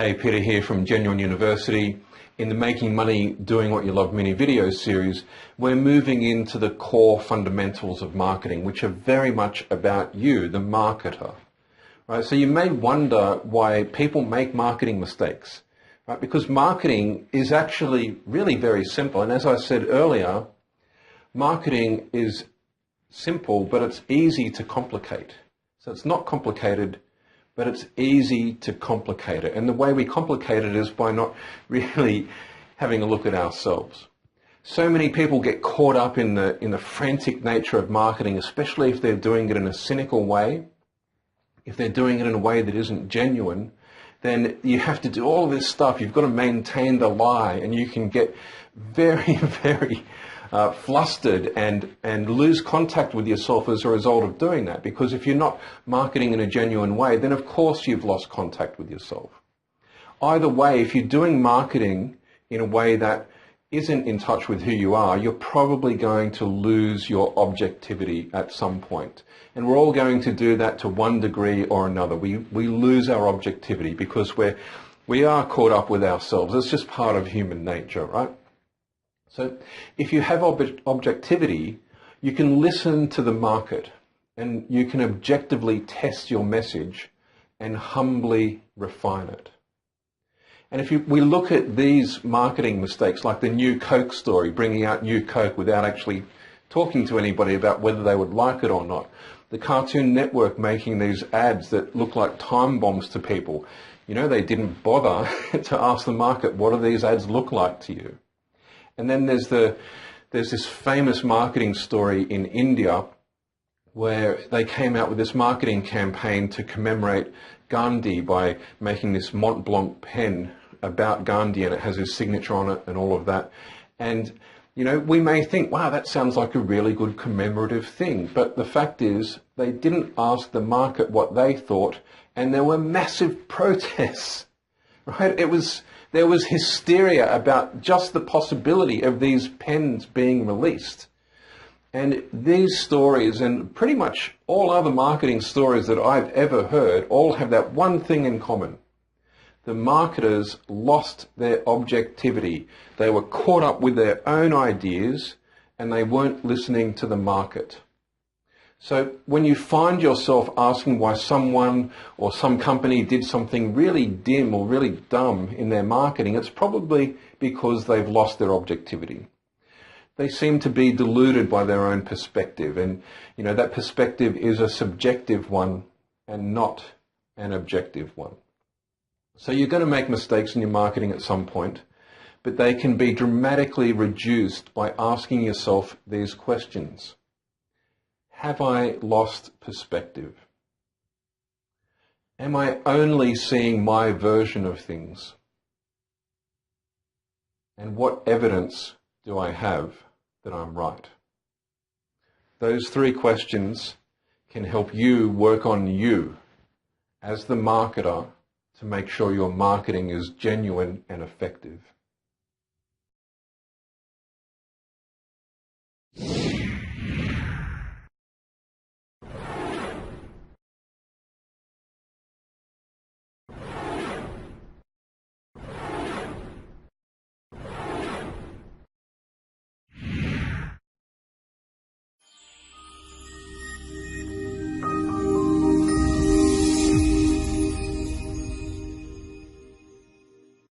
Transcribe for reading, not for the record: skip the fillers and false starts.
Hey, Peter here from Genuine University. In the Making Money Doing What You Love mini video series, we're moving into the core fundamentals of marketing, which are very much about you, the marketer. Right? So you may wonder why people make marketing mistakes, right? Because marketing is actually really very simple. And as I said earlier, marketing is simple, but it's easy to complicate. So it's not complicated, but it's easy to complicate it. And the way we complicate it is by not really having a look at ourselves. So many people get caught up in the frantic nature of marketing, especially if they're doing it in a cynical way. If they're doing it in a way that isn't genuine, then you have to do all this stuff. You've got to maintain the lie, and you can get very, very flustered and lose contact with yourself as a result of doing that. Because if you're not marketing in a genuine way, then of course you've lost contact with yourself. Either way, if you're doing marketing in a way that isn't in touch with who you are, you're probably going to lose your objectivity at some point. And we're all going to do that to one degree or another. We lose our objectivity because we are caught up with ourselves. It's just part of human nature, right? So if you have objectivity, you can listen to the market and you can objectively test your message and humbly refine it. And if we look at these marketing mistakes, like the new Coke story, bringing out new Coke without actually talking to anybody about whether they would like it or not, the Cartoon Network making these ads that look like time bombs to people, you know, they didn't bother to ask the market, what do these ads look like to you? And then there's this famous marketing story in India where they came out with this marketing campaign to commemorate Gandhi by making this Mont Blanc pen about Gandhi, and it has his signature on it and all of that. And, you know, we may think, wow, that sounds like a really good commemorative thing. But the fact is, they didn't ask the market what they thought, and there were massive protests, right? There was hysteria about just the possibility of these pens being released. And these stories, and pretty much all other marketing stories that I've ever heard, all have that one thing in common. The marketers lost their objectivity. They were caught up with their own ideas, and they weren't listening to the market. So when you find yourself asking why someone or some company did something really dim or really dumb in their marketing, it's probably because they've lost their objectivity. They seem to be deluded by their own perspective, and you know that perspective is a subjective one and not an objective one. So you're going to make mistakes in your marketing at some point, but they can be dramatically reduced by asking yourself these questions. Have I lost perspective? Am I only seeing my version of things? And what evidence do I have that I'm right? Those three questions can help you work on you as the marketer to make sure your marketing is genuine and effective.